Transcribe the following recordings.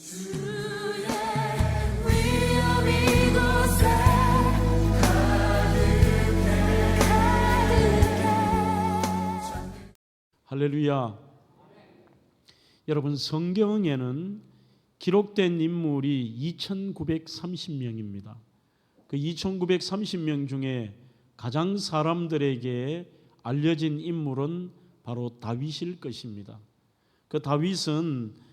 주의 위엄 이곳에 가득해. 할렐루야. 여러분, 성경에는 기록된 인물이 2930명입니다. 그 2930명 중에 가장 사람들에게 알려진 인물은 바로 다윗일 것입니다. 그 다윗은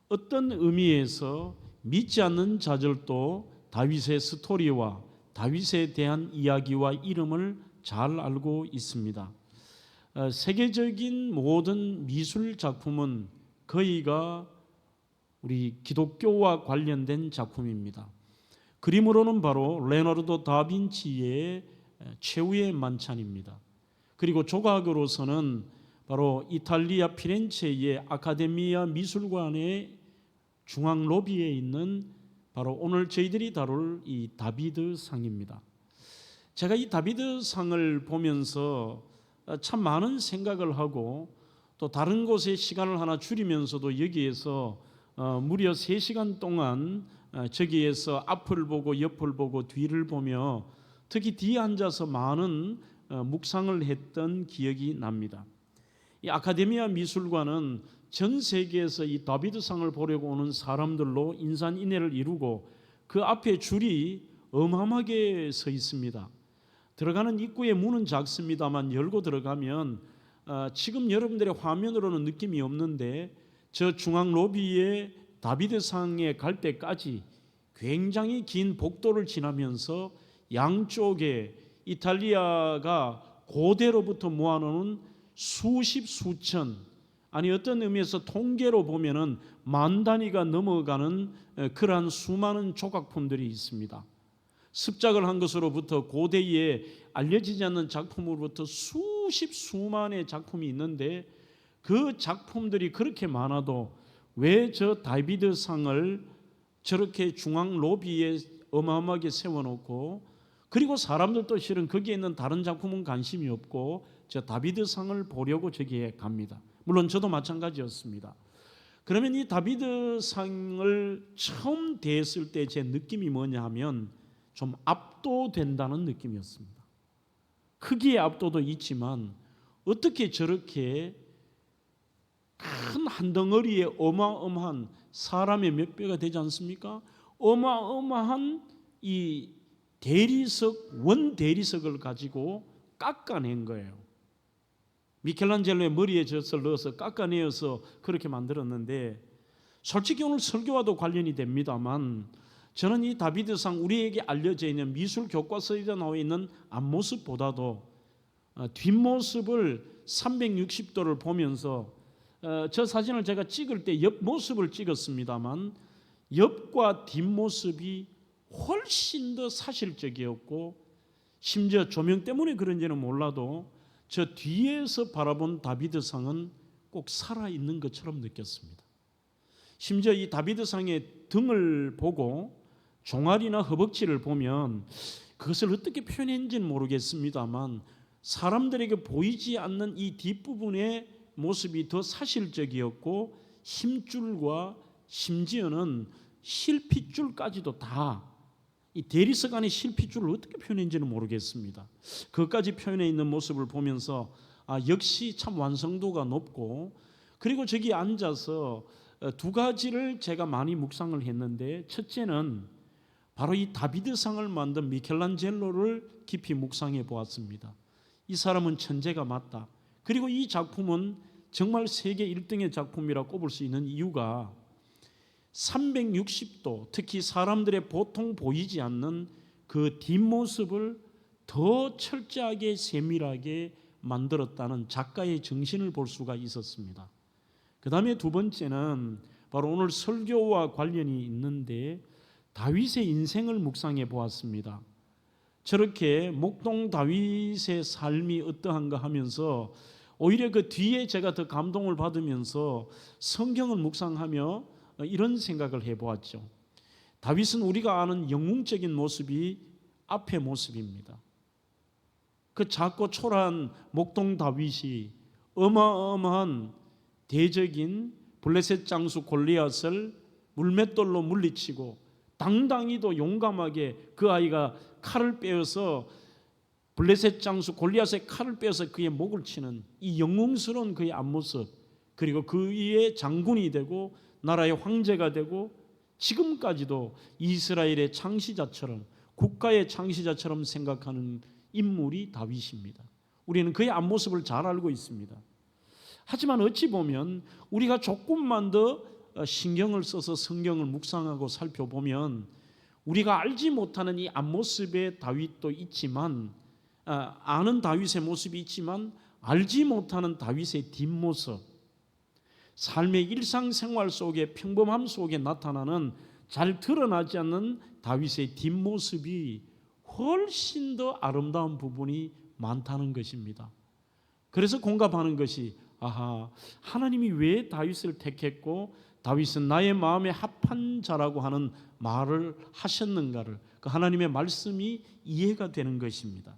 어떤 의미에서 믿지 않는 자들도 다윗의 스토리와 다윗에 대한 이야기와 이름을 잘 알고 있습니다. 세계적인 모든 미술 작품은 거의가 우리 기독교와 관련된 작품입니다. 그림으로는 바로 레오나르도 다빈치의 최후의 만찬입니다. 그리고 조각으로서는 바로 이탈리아 피렌체의 아카데미아 미술관의 중앙 로비에 있는 바로 오늘 저희들이 다룰 이 다비드 상입니다. 제가 이 다비드 상을 보면서 참 많은 생각을 하고 또 다른 곳에 시간을 하나 줄이면서도 여기에서 무려 3시간 동안 저기에서 앞을 보고 옆을 보고 뒤를 보며 특히 뒤에 앉아서 많은 묵상을 했던 기억이 납니다. 이 아카데미아 미술관은 전 세계에서 이 다비드상을 보려고 오는 사람들로 인산인해를 이루고 그 앞에 줄이 어마어마하게 서 있습니다. 들어가는 입구의 문은 작습니다만 열고 들어가면 지금 여러분들의 화면으로는 느낌이 없는데 저 중앙 로비에 다비드상에 갈 때까지 굉장히 긴 복도를 지나면서 양쪽에 이탈리아가 고대로부터 모아놓은 수십 수천, 아니 어떤 의미에서 통계로 보면은 만 단위가 넘어가는 그러한 수많은 조각품들이 있습니다. 습작을 한 것으로부터 고대에 알려지지 않는 작품으로부터 수만의 작품이 있는데 그 작품들이 그렇게 많아도 왜 저 다비드상을 저렇게 중앙 로비에 어마어마하게 세워놓고 그리고 사람들도 실은 거기에 있는 다른 작품은 관심이 없고 저 다비드상을 보려고 저기에 갑니다. 물론 저도 마찬가지였습니다. 그러면 이 다비드상을 처음 대했을 때 제 느낌이 뭐냐 하면 좀 압도된다는 느낌이었습니다. 크기의 압도도 있지만 어떻게 저렇게 큰 한 덩어리에 어마어마한 사람의 몇 배가 되지 않습니까? 어마어마한 이 대리석, 원 대리석을 가지고 깎아낸 거예요. 미켈란젤로의 머리에 젖을 넣어서 깎아내어서 그렇게 만들었는데 솔직히 오늘 설교와도 관련이 됩니다만 저는 이 다비드상 우리에게 알려져 있는 미술 교과서에 나와 있는 앞모습보다도 뒷모습을 360도를 보면서 저 사진을 제가 찍을 때 옆모습을 찍었습니다만 옆과 뒷모습이 훨씬 더 사실적이었고 심지어 조명 때문에 그런지는 몰라도 저 뒤에서 바라본 다비드상은 꼭 살아있는 것처럼 느꼈습니다. 심지어 이 다비드상의 등을 보고 종아리나 허벅지를 보면 그것을 어떻게 표현했는지는 모르겠습니다만 사람들에게 보이지 않는 이 뒷부분의 모습이 더 사실적이었고 힘줄과 심지어는 실핏줄까지도 다 이 대리석 안에 실핏줄을 어떻게 표현했는지는 모르겠습니다. 그것까지 표현해 있는 모습을 보면서 역시 참 완성도가 높고 그리고 저기 앉아서 두 가지를 제가 많이 묵상을 했는데 첫째는 바로 이 다비드상을 만든 미켈란젤로를 깊이 묵상해 보았습니다. 이 사람은 천재가 맞다. 그리고 이 작품은 정말 세계 1등의 작품이라 꼽을 수 있는 이유가 360도 특히 사람들의 보통 보이지 않는 그 뒷모습을 더 철저하게 세밀하게 만들었다는 작가의 정신을 볼 수가 있었습니다. 그 다음에 두 번째는 바로 오늘 설교와 관련이 있는데 다윗의 인생을 묵상해 보았습니다. 저렇게 목동 다윗의 삶이 어떠한가 하면서 오히려 그 뒤에 제가 더 감동을 받으면서 성경을 묵상하며 이런 생각을 해보았죠. 다윗은 우리가 아는 영웅적인 모습이 앞의 모습입니다. 그 작고 초라한 목동 다윗이 어마어마한 대적인 블레셋 장수 골리앗을 물맷돌로 물리치고 당당히도 용감하게 그 아이가 칼을 빼어서 블레셋 장수 골리앗의 칼을 빼어서 그의 목을 치는 이 영웅스러운 그의 앞모습, 그리고 그의 장군이 되고 나라의 황제가 되고 지금까지도 이스라엘의 창시자처럼, 국가의 창시자처럼 생각하는 인물이 다윗입니다. 우리는 그의 앞모습을 잘 알고 있습니다. 하지만 어찌 보면 우리가 조금만 더 신경을 써서 성경을 묵상하고 살펴보면 우리가 알지 못하는 이 앞모습의 다윗도 있지만, 아는 다윗의 모습이 있지만 알지 못하는 다윗의 뒷모습, 삶의 일상생활 속에, 평범함 속에 나타나는 잘 드러나지 않는 다윗의 뒷모습이 훨씬 더 아름다운 부분이 많다는 것입니다. 그래서 공감하는 것이, 하나님이 왜 다윗을 택했고 다윗은 나의 마음에 합한 자라고 하는 말을 하셨는가를, 그 하나님의 말씀이 이해가 되는 것입니다.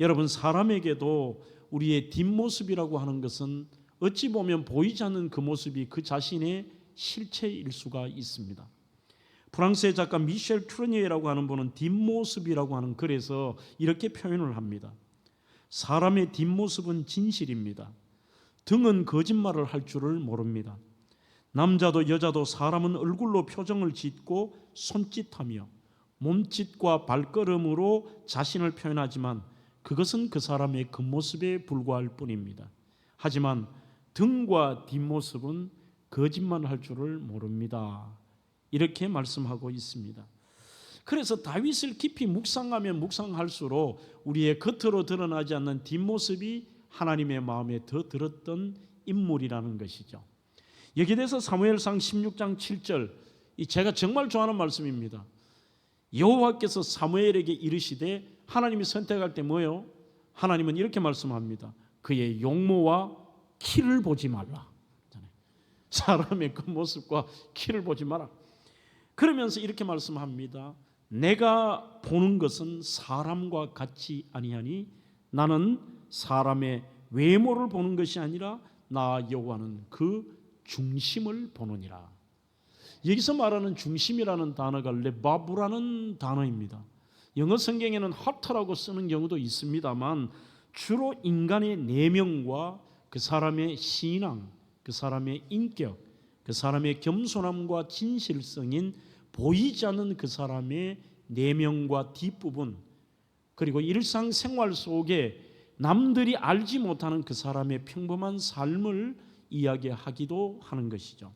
여러분, 사람에게도 우리의 뒷모습이라고 하는 것은 어찌 보면 보이지 않는 그 모습이 그 자신의 실체일 수가 있습니다. 프랑스의 작가 미셸 트르니에라고 하는 분은 뒷모습이라고 하는 글에서 이렇게 표현을 합니다. 사람의 뒷모습은 진실입니다. 등은 거짓말을 할 줄을 모릅니다. 남자도 여자도 사람은 얼굴로 표정을 짓고 손짓하며 몸짓과 발걸음으로 자신을 표현하지만 그것은 그 사람의 겉모습에 불과할 뿐입니다. 하지만 등과 뒷모습은 거짓말할 줄을 모릅니다. 이렇게 말씀하고 있습니다. 그래서 다윗을 깊이 묵상하면 묵상할수록 우리의 겉으로 드러나지 않는 뒷모습이 하나님의 마음에 더 들었던 인물이라는 것이죠. 여기에 대해서 사무엘상 16장 7절, 제가 정말 좋아하는 말씀입니다. 여호와께서 사무엘에게 이르시되, 하나님이 선택할 때 뭐요? 하나님은 이렇게 말씀합니다. 그의 용모와 키를 보지 말라. 사람의 그 모습과 키를 보지 마라. 그러면서 이렇게 말씀합니다. 내가 보는 것은 사람과 같지 아니하니 나는 사람의 외모를 보는 것이 아니라 나 여호와는 그 중심을 보느니라. 여기서 말하는 중심이라는 단어가 레바브라는 단어입니다. 영어 성경에는 하트라고 쓰는 경우도 있습니다만 주로 인간의 내면과 그 사람의 신앙, 그 사람의 인격, 그 사람의 겸손함과 진실성인 보이지 않는 그 사람의 내면과 뒷부분, 그리고 일상생활 속에 남들이 알지 못하는 그 사람의 평범한 삶을 이야기하기도 하는 것이죠.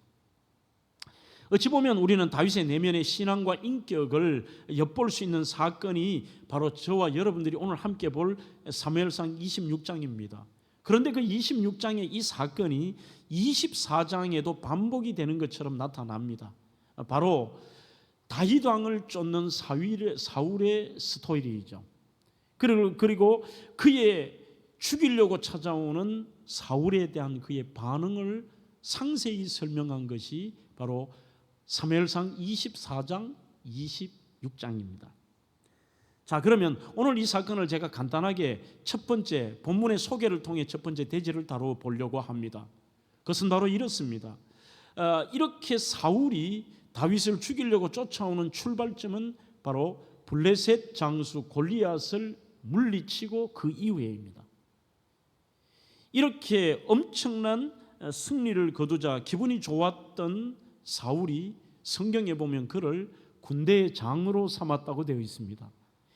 어찌 보면 우리는 다윗의 내면의 신앙과 인격을 엿볼 수 있는 사건이 바로 저와 여러분들이 오늘 함께 볼 사무엘상 26장입니다. 그런데 그 26장의 이 사건이 24장에도 반복이 되는 것처럼 나타납니다. 바로 다윗 왕을 쫓는 사울의 스토리이죠. 그리고 그의 죽이려고 찾아오는 사울에 대한 그의 반응을 상세히 설명한 것이 바로 사무엘상 24장 26장입니다. 자, 그러면 오늘 이 사건을 제가 간단하게 첫 번째 본문의 소개를 통해 첫 번째 대지를 다뤄보려고 합니다. 그것은 바로 이렇습니다. 이렇게 사울이 다윗을 죽이려고 쫓아오는 출발점은 바로 블레셋 장수 골리앗을 물리치고 그 이후에입니다. 이렇게 엄청난 승리를 거두자 기분이 좋았던 사울이 성경에 보면 그를 군대의 장으로 삼았다고 되어 있습니다.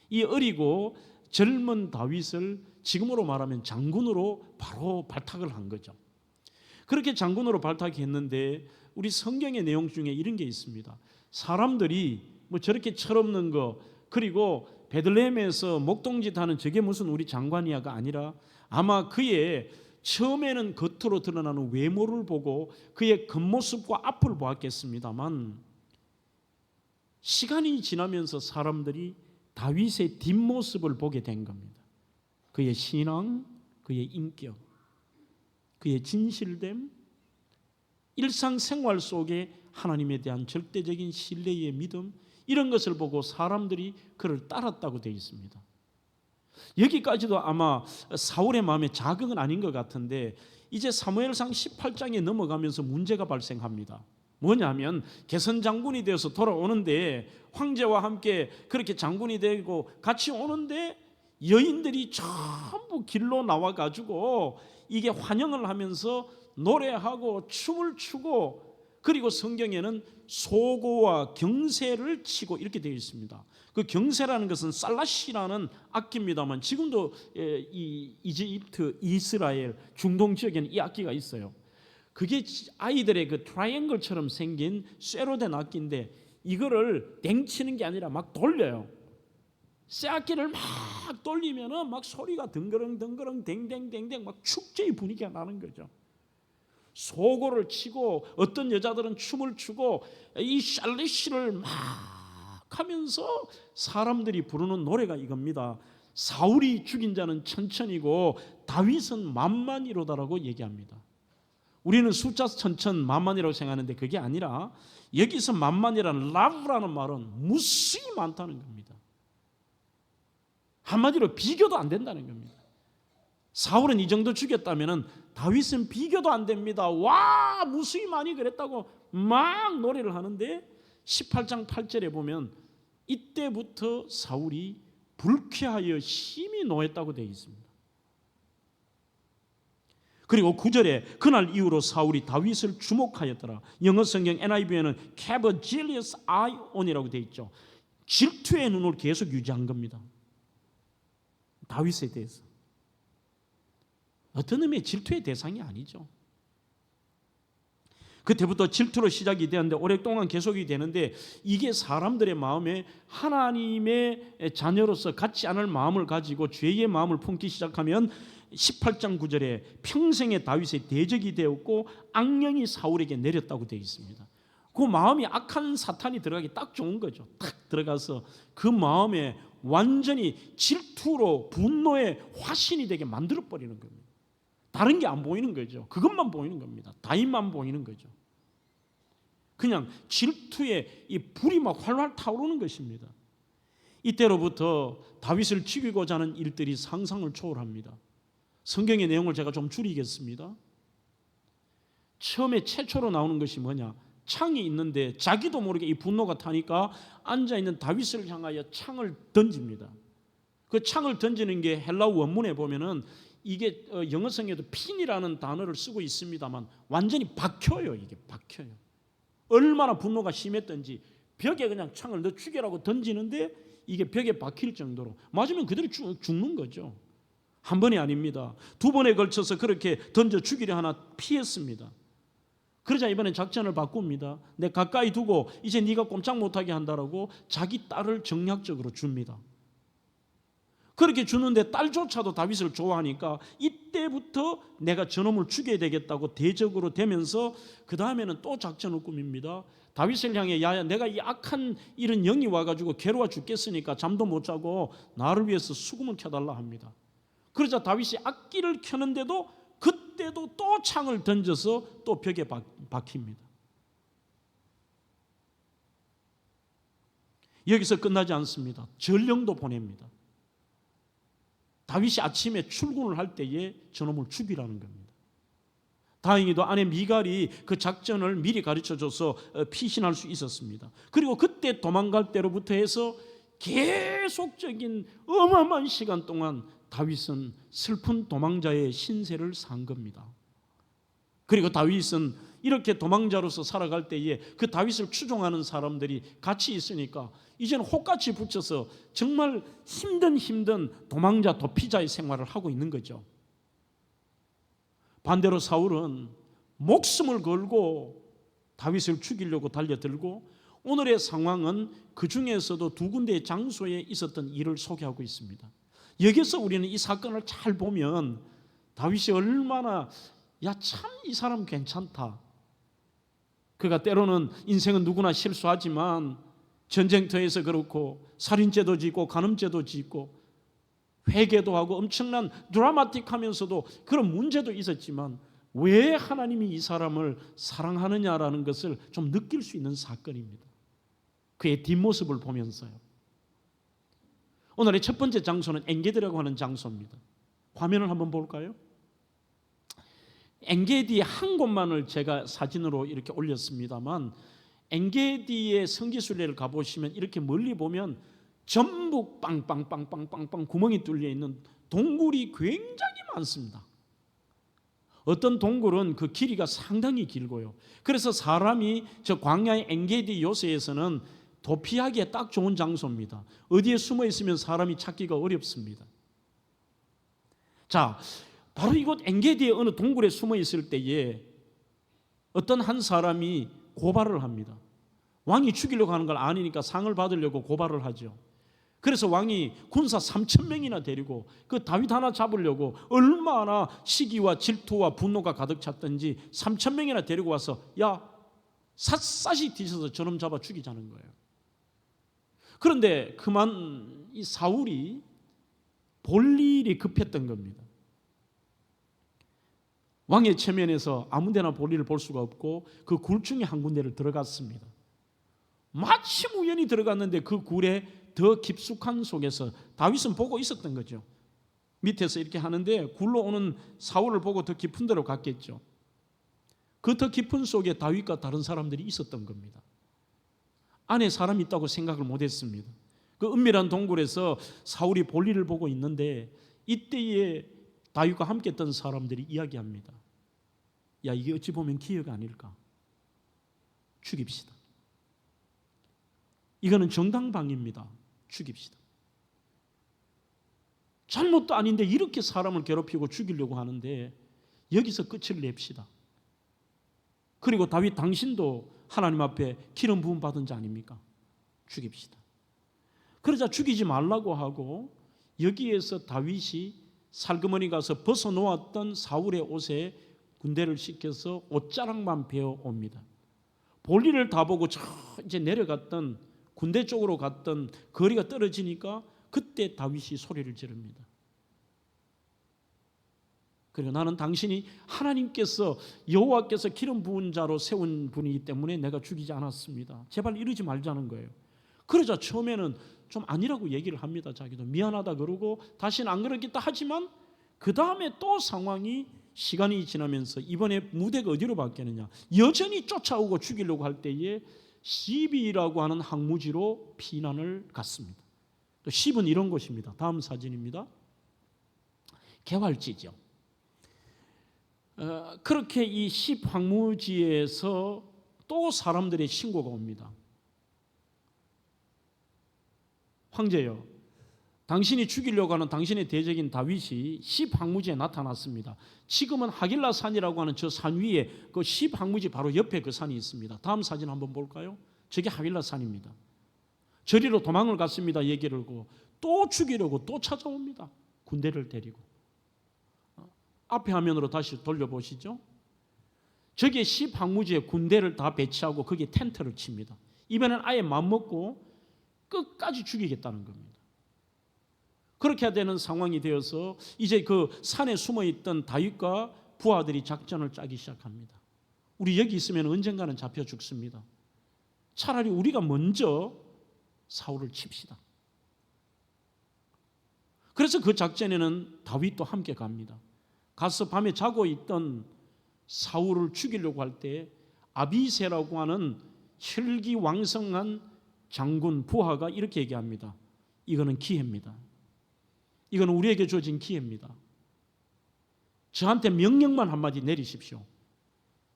이 어리고 젊은 다윗을 지금으로 말하면 장군으로 바로 발탁을 한 거죠. 그렇게 장군으로 발탁했는데 우리 성경의 내용 중에 이런 게 있습니다. 사람들이 뭐 저렇게 철없는 거, 그리고 베들레헴에서 목동짓 하는 저게 무슨 우리 장관이야가 아니라 아마 그의 처음에는 겉으로 드러나는 외모를 보고 그의 겉모습과 앞을 보았겠습니다만 시간이 지나면서 사람들이 다윗의 뒷모습을 보게 된 겁니다. 그의 신앙, 그의 인격, 그의 진실됨, 일상생활 속에 하나님에 대한 절대적인 신뢰의 믿음, 이런 것을 보고 사람들이 그를 따랐다고 되어 있습니다. 여기까지도 아마 사울의 마음에 자극은 아닌 것 같은데 이제 사무엘상 18장에 넘어가면서 문제가 발생합니다. 뭐냐면 개선 장군이 되어서 돌아오는데 황제와 함께 그렇게 장군이 되고 같이 오는데 여인들이 전부 길로 나와가지고 이게 환영을 하면서 노래하고 춤을 추고, 그리고 성경에는 소고와 경세를 치고 이렇게 되어 있습니다. 그 경세라는 것은 살라시라는 악기입니다만 지금도 이 이집트, 이스라엘, 중동 지역에는 이 악기가 있어요. 그게 아이들의 그 트라이앵글처럼 생긴 쇠로 된 악기인데 이거를 땡치는 게 아니라 막 돌려요. 쇠악기를 막 돌리면은 막 소리가 덩그렁 덩그렁 댕댕댕댕 막 축제의 분위기가 나는 거죠. 소고를 치고 어떤 여자들은 춤을 추고 이 샬리시를 막 하면서 사람들이 부르는 노래가 이겁니다. 사울이 죽인 자는 천천이고 다윗은 만만이로다라고 얘기합니다. 우리는 숫자 천천 만만이라고 생각하는데 그게 아니라 여기서 만만이라는 라브라는 말은 무수히 많다는 겁니다. 한마디로 비교도 안 된다는 겁니다. 사울은 이 정도 죽였다면 다윗은 비교도 안 됩니다. 와, 무수히 많이 그랬다고 막 노래를 하는데 18장 8절에 보면 이때부터 사울이 불쾌하여 심히 노했다고 되어 있습니다. 그리고 9절에 그날 이후로 사울이 다윗을 주목하였더라. 영어 성경 NIV에는 have a jealous eye on이라고 되어 있죠. 질투의 눈을 계속 유지한 겁니다. 다윗에 대해서. 어떤 의미의 질투의 대상이 아니죠. 그때부터 질투로 시작이 되었는데 오랫동안 계속이 되는데 이게 사람들의 마음에 하나님의 자녀로서 같지 않을 마음을 가지고 죄의 마음을 품기 시작하면 18장 9절에 평생의 다윗의 대적이 되었고 악령이 사울에게 내렸다고 되어 있습니다. 그 마음이 악한 사탄이 들어가기 딱 좋은 거죠. 딱 들어가서 그 마음에 완전히 질투로 분노의 화신이 되게 만들어버리는 겁니다. 다른 게 안 보이는 거죠. 그것만 보이는 겁니다. 다윗만 보이는 거죠. 그냥 질투에 이 불이 막 활활 타오르는 것입니다. 이때로부터 다윗을 죽이고자 하는 일들이 상상을 초월합니다. 성경의 내용을 제가 좀 줄이겠습니다. 처음에 최초로 나오는 것이 뭐냐? 창이 있는데 자기도 모르게 이 분노가 타니까 앉아있는 다윗을 향하여 창을 던집니다. 그 창을 던지는 게 헬라어 원문에 보면은 이게 영어성에도 핀이라는 단어를 쓰고 있습니다만 완전히 박혀요. 이게 박혀요. 얼마나 분노가 심했던지 벽에 그냥 창을 너 죽여라고 던지는데 이게 벽에 박힐 정도로 맞으면 그대로 죽는 거죠. 한 번이 아닙니다. 두 번에 걸쳐서 그렇게 던져 죽이려 하나 피했습니다. 그러자 이번엔 작전을 바꿉니다. 내 가까이 두고 이제 네가 꼼짝 못하게 한다라고 자기 딸을 정략적으로 줍니다. 그렇게 주는데 딸조차도 다윗을 좋아하니까 이때부터 내가 저놈을 죽여야 되겠다고 대적으로 되면서 그 다음에는 또 작전을 꾸밉니다. 다윗을 향해 야야 내가 이 악한 이런 영이 와가지고 괴로워 죽겠으니까 잠도 못 자고 나를 위해서 수금을 켜달라 합니다. 그러자 다윗이 악기를 켜는데도 그때도 또 창을 던져서 또 벽에 박힙니다. 여기서 끝나지 않습니다. 전령도 보냅니다. 다윗이 아침에 출근을 할 때에 저놈을 죽이라는 겁니다. 다행히도 아내 미갈이 그 작전을 미리 가르쳐줘서 피신할 수 있었습니다. 그리고 그때 도망갈 때로부터 해서 계속적인 어마어마한 시간 동안 다윗은 슬픈 도망자의 신세를 산 겁니다. 그리고 다윗은 이렇게 도망자로서 살아갈 때에 그 다윗을 추종하는 사람들이 같이 있으니까 이제는 혹같이 붙여서 정말 힘든 도망자 도피자의 생활을 하고 있는 거죠. 반대로 사울은 목숨을 걸고 다윗을 죽이려고 달려들고 오늘의 상황은 그 중에서도 두 군데의 장소에 있었던 일을 소개하고 있습니다. 여기서 우리는 이 사건을 잘 보면 다윗이 얼마나 참 이 사람 괜찮다. 그가 때로는 인생은 누구나 실수하지만 전쟁터에서 그렇고 살인죄도 짓고 간음죄도 짓고 회개도 하고 엄청난 드라마틱하면서도 그런 문제도 있었지만 왜 하나님이 이 사람을 사랑하느냐라는 것을 좀 느낄 수 있는 사건입니다. 그의 뒷모습을 보면서요. 오늘의 첫 번째 장소는 엔게디라고 하는 장소입니다. 화면을 한번 볼까요? 엔게디 한 곳만을 제가 사진으로 이렇게 올렸습니다만, 엔게디의 성지순례를 가보시면 이렇게 멀리 보면 전부 빵빵빵빵빵빵 구멍이 뚫려 있는 동굴이 굉장히 많습니다. 어떤 동굴은 그 길이가 상당히 길고요. 그래서 사람이 저 광야의 엔게디 요새에서는 도피하기에 딱 좋은 장소입니다. 어디에 숨어 있으면 사람이 찾기가 어렵습니다. 자, 바로 이곳 엔게디의 어느 동굴에 숨어 있을 때에 어떤 한 사람이 고발을 합니다. 왕이 죽이려고 하는 걸 아니니까 상을 받으려고 고발을 하죠. 그래서 왕이 군사 3,000명이나 데리고 그 다윗 하나 잡으려고 얼마나 시기와 질투와 분노가 가득 찼던지 3,000명이나 데리고 와서 야, 샅샅이 뒤져서 저놈 잡아 죽이자는 거예요. 그런데 그만 이 사울이 볼 일이 급했던 겁니다. 왕의 체면에서 아무데나 볼 일을 볼 수가 없고 그 굴 중에 한 군데를 들어갔습니다. 마침 우연히 들어갔는데 그 굴에 더 깊숙한 속에서 다윗은 보고 있었던 거죠. 밑에서 이렇게 하는데 굴로 오는 사울을 보고 더 깊은 데로 갔겠죠. 그 더 깊은 속에 다윗과 다른 사람들이 있었던 겁니다. 안에 사람이 있다고 생각을 못했습니다. 그 은밀한 동굴에서 사울이 볼일을 보고 있는데 이때에 다윗과 함께 했던 사람들이 이야기합니다. 야, 이게 어찌 보면 기회가 아닐까? 죽입시다. 이거는 정당방위입니다. 죽입시다. 잘못도 아닌데 이렇게 사람을 괴롭히고 죽이려고 하는데 여기서 끝을 냅시다. 그리고 다윗 당신도 하나님 앞에 기름 부음 받은 자 아닙니까? 죽입시다. 그러자 죽이지 말라고 하고 여기에서 다윗이 살그머니 가서 벗어놓았던 사울의 옷에 군대를 시켜서 옷자락만 베어 옵니다. 볼일을 다 보고 저 이제 내려갔던 군대 쪽으로 갔던 거리가 떨어지니까 그때 다윗이 소리를 지릅니다. 그리고 나는 당신이 하나님께서 여호와께서 기름 부은 자로 세운 분이기 때문에 내가 죽이지 않았습니다. 제발 이러지 말자는 거예요. 그러자 처음에는 좀 아니라고 얘기를 합니다. 자기도 미안하다 그러고 다시는 안 그러겠다 하지만 그 다음에 또 상황이 시간이 지나면서 이번에 무대가 어디로 바뀌느냐, 여전히 쫓아오고 죽이려고 할 때에 시비라고 하는 항무지로 피난을 갔습니다. 또 시브는 이런 곳입니다. 다음 사진입니다. 개활지죠. 그렇게 이 십 항무지에서 또 사람들의 신고가 옵니다. 황제여, 당신이 죽이려고 하는 당신의 대적인 다윗이 십 항무지에 나타났습니다. 지금은 하길라 산이라고 하는 저 산 위에 그 십 항무지 바로 옆에 그 산이 있습니다. 다음 사진 한번 볼까요? 저게 하길라 산입니다. 저리로 도망을 갔습니다. 얘기를 하고 또 죽이려고 또 찾아옵니다. 군대를 데리고. 앞에 화면으로 다시 돌려보시죠. 저기에 십 항무지에 군대를 다 배치하고 거기에 텐트를 칩니다. 이번엔 아예 맘먹고 끝까지 죽이겠다는 겁니다. 그렇게 되는 상황이 되어서 이제 그 산에 숨어있던 다윗과 부하들이 작전을 짜기 시작합니다. 우리 여기 있으면 언젠가는 잡혀 죽습니다. 차라리 우리가 먼저 사울을 칩시다. 그래서 그 작전에는 다윗도 함께 갑니다. 가서 밤에 자고 있던 사울을 죽이려고 할 때 아비새라고 하는 혈기왕성한 장군 부하가 이렇게 얘기합니다. 이거는 기회입니다. 이건 우리에게 주어진 기회입니다. 저한테 명령만 한마디 내리십시오.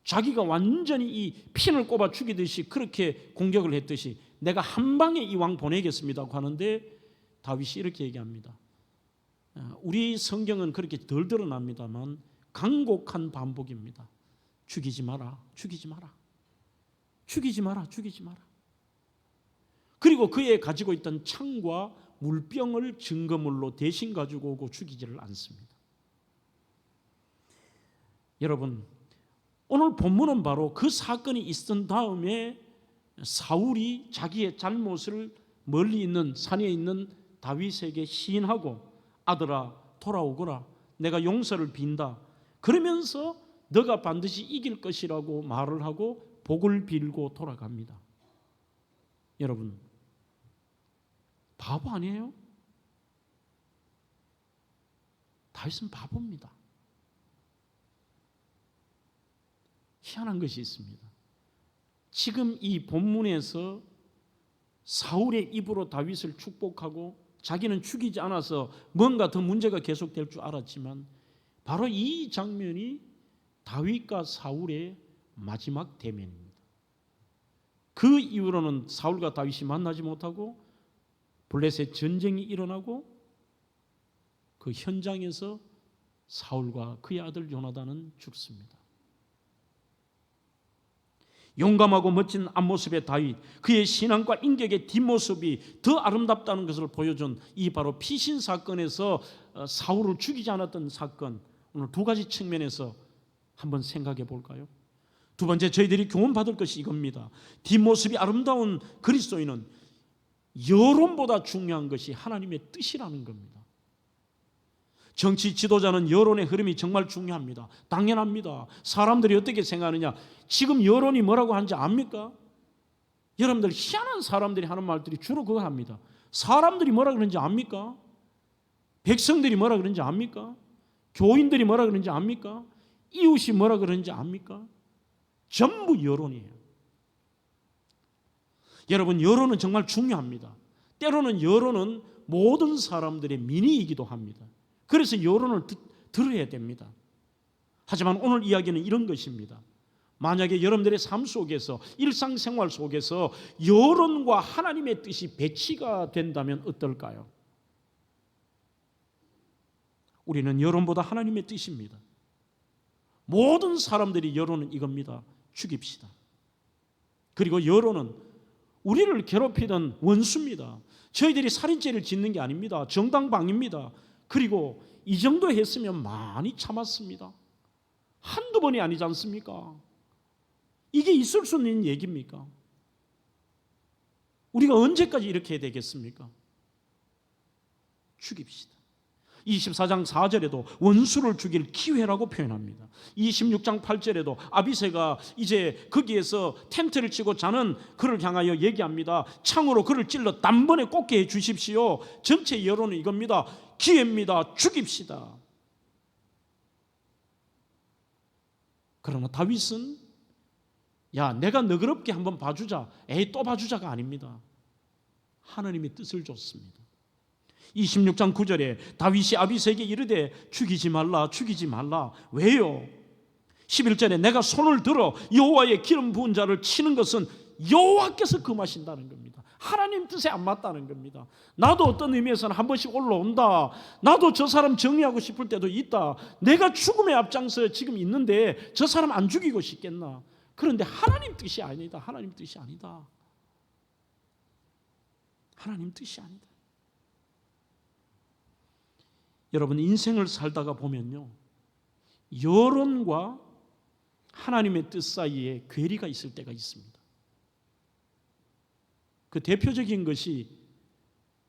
자기가 완전히 이 핀을 꼽아 죽이듯이 그렇게 공격을 했듯이 내가 한 방에 이 왕 보내겠습니다 하는데 다윗이 이렇게 얘기합니다. 우리 성경은 그렇게 덜 드러납니다만 간곡한 반복입니다. 죽이지 마라, 죽이지 마라, 죽이지 마라, 죽이지 마라. 그리고 그의 가지고 있던 창과 물병을 증거물로 대신 가지고 오고 죽이지를 않습니다. 여러분, 오늘 본문은 바로 그 사건이 있은 다음에 사울이 자기의 잘못을 멀리 있는 산에 있는 다윗에게 시인하고 아들아 돌아오거라, 내가 용서를 빈다 그러면서 너가 반드시 이길 것이라고 말을 하고 복을 빌고 돌아갑니다. 여러분, 바보 아니에요? 다윗은 바보입니다. 희한한 것이 있습니다. 지금 이 본문에서 사울의 입으로 다윗을 축복하고 자기는 죽이지 않아서 뭔가 더 문제가 계속될 줄 알았지만 바로 이 장면이 다윗과 사울의 마지막 대면입니다. 그 이후로는 사울과 다윗이 만나지 못하고 블레셋 전쟁이 일어나고 그 현장에서 사울과 그의 아들 요나단은 죽습니다. 용감하고 멋진 앞모습의 다윗, 그의 신앙과 인격의 뒷모습이 더 아름답다는 것을 보여준 이 바로 피신 사건에서 사울을 죽이지 않았던 사건, 오늘 두 가지 측면에서 한번 생각해 볼까요? 두 번째, 저희들이 교훈받을 것이 이겁니다. 뒷모습이 아름다운 그리스도인은 여론보다 중요한 것이 하나님의 뜻이라는 겁니다. 정치 지도자는 여론의 흐름이 정말 중요합니다. 당연합니다. 사람들이 어떻게 생각하느냐, 지금 여론이 뭐라고 하는지 압니까? 여러분들, 희한한 사람들이 하는 말들이 주로 그거 합니다. 사람들이 뭐라 그러는지 압니까? 백성들이 뭐라 그러는지 압니까? 교인들이 뭐라 그러는지 압니까? 이웃이 뭐라 그러는지 압니까? 전부 여론이에요. 여러분, 여론은 정말 중요합니다. 때로는 여론은 모든 사람들의 민의이기도 합니다. 그래서 여론을 들어야 됩니다. 하지만 오늘 이야기는 이런 것입니다. 만약에 여러분들의 삶 속에서, 일상생활 속에서 여론과 하나님의 뜻이 배치가 된다면 어떨까요? 우리는 여론보다 하나님의 뜻입니다. 모든 사람들이 여론은 이겁니다. 죽입시다. 그리고 여론은 우리를 괴롭히던 원수입니다. 저희들이 살인죄를 짓는 게 아닙니다. 정당방위입니다. 그리고 이 정도 했으면 많이 참았습니다. 한두 번이 아니지 않습니까? 이게 있을 수 있는 얘기입니까? 우리가 언제까지 이렇게 해야 되겠습니까? 죽입시다. 24장 4절에도 원수를 죽일 기회라고 표현합니다. 26장 8절에도 아비새가 이제 거기에서 텐트를 치고 자는 그를 향하여 얘기합니다. 창으로 그를 찔러 단번에 꽂게 해 주십시오. 전체 여론은 이겁니다. 기회입니다. 죽입시다. 그러나 다윗은 야, 내가 너그럽게 한번 봐주자. 에이, 또 봐주자가 아닙니다. 하나님의 뜻을 줬습니다. 26장 9절에 다윗이 아비새에게 이르되 죽이지 말라, 죽이지 말라. 왜요? 11절에 내가 손을 들어 여호와의 기름 부은 자를 치는 것은 여호와께서 금하신다는 겁니다. 하나님 뜻에 안 맞다는 겁니다. 나도 어떤 의미에서는 한 번씩 올라온다. 나도 저 사람 정리하고 싶을 때도 있다. 내가 죽음의 앞장서 지금 있는데 저 사람 안 죽이고 싶겠나? 그런데 하나님 뜻이 아니다. 하나님 뜻이 아니다. 하나님 뜻이 아니다. 여러분, 인생을 살다가 보면요, 여론과 하나님의 뜻 사이에 괴리가 있을 때가 있습니다. 그 대표적인 것이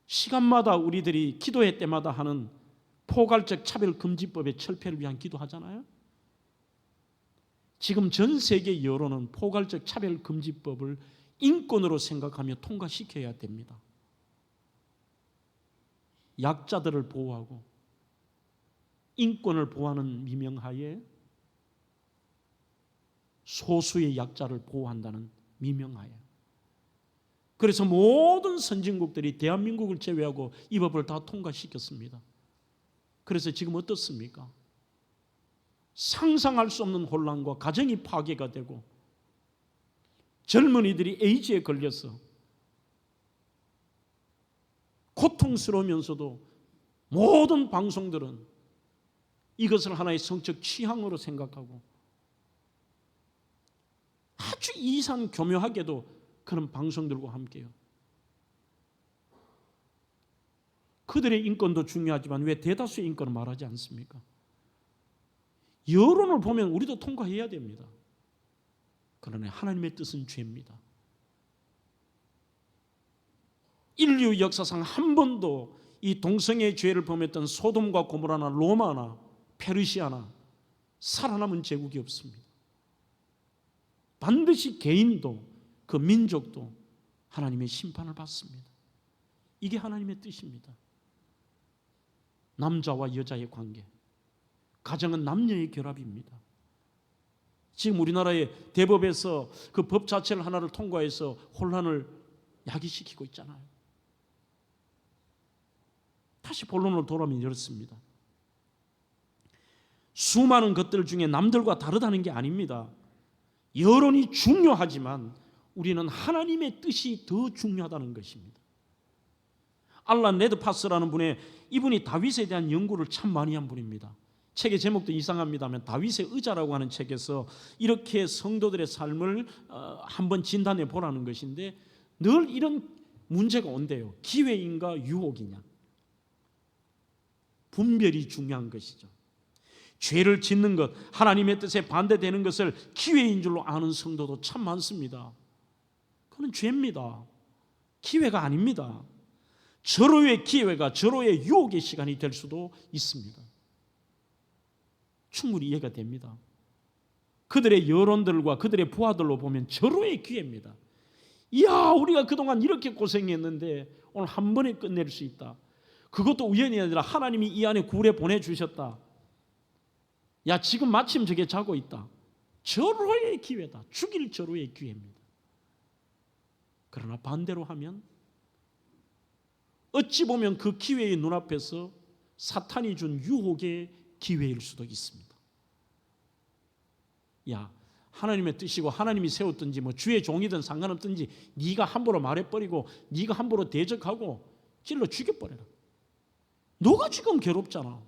시간마다 우리들이 기도회 때마다 하는 포괄적 차별금지법의 철폐를 위한 기도하잖아요. 지금 전 세계 여론은 포괄적 차별금지법을 인권으로 생각하며 통과시켜야 됩니다. 약자들을 보호하고 인권을 보호하는 미명하에 소수의 약자를 보호한다는 미명하에, 그래서 모든 선진국들이 대한민국을 제외하고 이 법을 다 통과시켰습니다. 그래서 지금 어떻습니까? 상상할 수 없는 혼란과 가정이 파괴가 되고 젊은이들이 에이즈에 걸려서 고통스러우면서도 모든 방송들은 이것을 하나의 성적 취향으로 생각하고 아주 이상 교묘하게도 그런 방송들과 함께요. 그들의 인권도 중요하지만 왜 대다수의 인권을 말하지 않습니까? 여론을 보면 우리도 통과해야 됩니다. 그러나 하나님의 뜻은 죄입니다. 인류 역사상 한 번도 이 동성애의 죄를 범했던 소돔과 고모라나 로마나 페르시아나 살아남은 제국이 없습니다. 반드시 개인도 그 민족도 하나님의 심판을 받습니다. 이게 하나님의 뜻입니다. 남자와 여자의 관계, 가정은 남녀의 결합입니다. 지금 우리나라의 대법에서 그 법 자체를 하나를 통과해서 혼란을 야기시키고 있잖아요. 다시 본론으로 돌아오면 이렇습니다. 수많은 것들 중에 남들과 다르다는 게 아닙니다. 여론이 중요하지만 우리는 하나님의 뜻이 더 중요하다는 것입니다. 알란 레드파스라는 이분이 다윗에 대한 연구를 참 많이 한 분입니다. 책의 제목도 이상합니다만 다윗의 의자라고 하는 책에서 이렇게 성도들의 삶을 한번 진단해 보라는 것인데 늘 이런 문제가 온대요. 기회인가 유혹이냐. 분별이 중요한 것이죠. 죄를 짓는 것, 하나님의 뜻에 반대되는 것을 기회인 줄로 아는 성도도 참 많습니다. 그건 죄입니다. 기회가 아닙니다. 절호의 기회가 절호의 유혹의 시간이 될 수도 있습니다. 충분히 이해가 됩니다. 그들의 여론들과 그들의 부하들로 보면 절호의 기회입니다. 이야, 우리가 그동안 이렇게 고생했는데 오늘 한 번에 끝낼 수 있다. 그것도 우연이 아니라 하나님이 이 안에 굴에 보내주셨다. 야, 지금 마침 저게 자고 있다. 절호의 기회다. 죽일 절호의 기회입니다. 그러나 반대로 하면 어찌 보면 그 기회의 눈앞에서 사탄이 준 유혹의 기회일 수도 있습니다. 야, 하나님의 뜻이고 하나님이 세웠든지 뭐 주의 종이든 상관없든지 네가 함부로 말해버리고 네가 함부로 대적하고 찔러 죽여버려라. 너가 지금 괴롭잖아.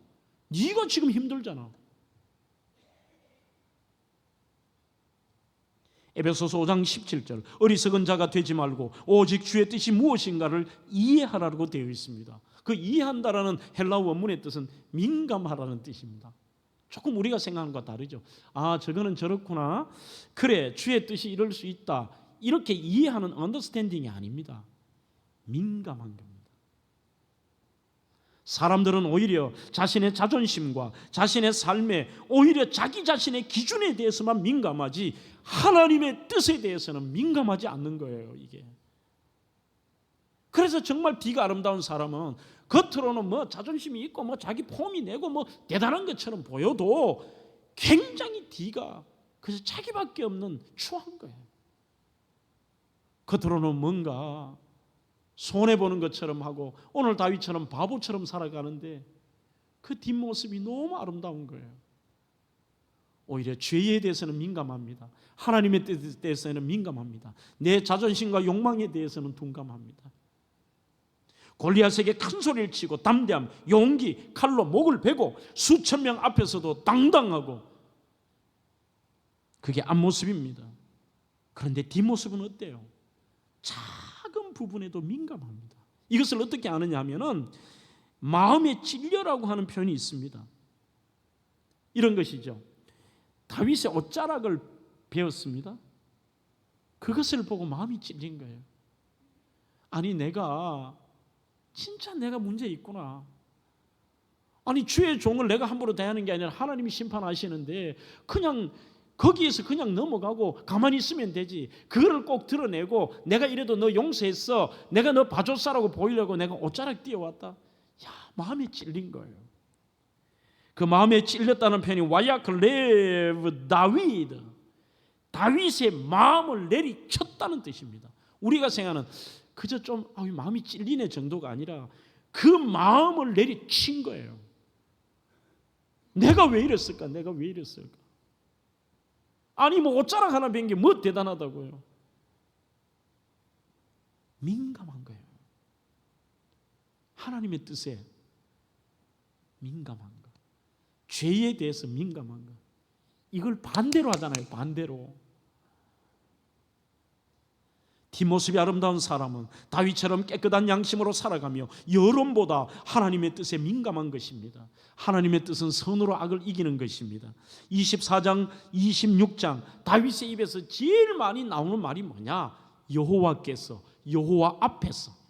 네가 지금 힘들잖아. 에베소서 5장 17절 어리석은 자가 되지 말고 오직 주의 뜻이 무엇인가를 이해하라고 되어 있습니다. 그 이해한다라는 헬라어 원문의 뜻은 민감하라는 뜻입니다. 조금 우리가 생각하는 것과 다르죠. 아, 저거는 저렇구나. 그래, 주의 뜻이 이럴 수 있다. 이렇게 이해하는 언더스탠딩이 아닙니다. 민감한 겁니다. 사람들은 오히려 자신의 자존심과 자신의 삶에 오히려 자기 자신의 기준에 대해서만 민감하지 하나님의 뜻에 대해서는 민감하지 않는 거예요, 이게. 그래서 정말 뒤가 아름다운 사람은 겉으로는 뭐 자존심이 있고 뭐 자기 폼이 내고 뭐 대단한 것처럼 보여도 굉장히 뒤가 그래서 자기밖에 없는 추한 거예요. 겉으로는 뭔가 손해보는 것처럼 하고 오늘 다윗처럼 바보처럼 살아가는데 그 뒷모습이 너무 아름다운 거예요. 오히려 죄에 대해서는 민감합니다. 하나님의 뜻에 대해서는 민감합니다. 내 자존심과 욕망에 대해서는 둔감합니다. 골리앗에게 큰 소리를 치고 담대함, 용기, 칼로 목을 베고 수천 명 앞에서도 당당하고 그게 앞모습입니다. 그런데 뒷모습은 어때요? 작은 부분에도 민감합니다. 이것을 어떻게 아느냐 하면은 마음의 찔려라고 하는 표현이 있습니다. 이런 것이죠. 다윗의 옷자락을 베었습니다. 그것을 보고 마음이 찔린 거예요. 아니, 진짜 내가 문제 있구나. 아니, 주의 종을 내가 함부로 대하는 게 아니라 하나님이 심판하시는데 그냥 거기에서 그냥 넘어가고 가만히 있으면 되지. 그거를 꼭 드러내고 내가 이래도 너 용서했어, 내가 너 봐줬어라고 보이려고 내가 옷자락 띄워왔다. 야, 마음이 찔린 거예요. 그 마음에 찔렸다는 표현이 와야클레브 다윗, 다윗의 마음을 내리쳤다는 뜻입니다. 우리가 생각하는 그저 좀 마음이 찔리네 정도가 아니라 그 마음을 내리친 거예요. 내가 왜 이랬을까? 내가 왜 이랬을까? 아니, 뭐 옷자락 하나 뵌 게 뭐 대단하다고요? 민감한 거예요. 하나님의 뜻에 민감한 거, 죄에 대해서 민감한 거. 이걸 반대로 하잖아요. 반대로. 뒷모습이 아름다운 사람은 다윗처럼 깨끗한 양심으로 살아가며 여론보다 하나님의 뜻에 민감한 것입니다. 하나님의 뜻은 선으로 악을 이기는 것입니다. 24장, 26장 다윗의 입에서 제일 많이 나오는 말이 뭐냐? 여호와께서, 여호와 앞에서.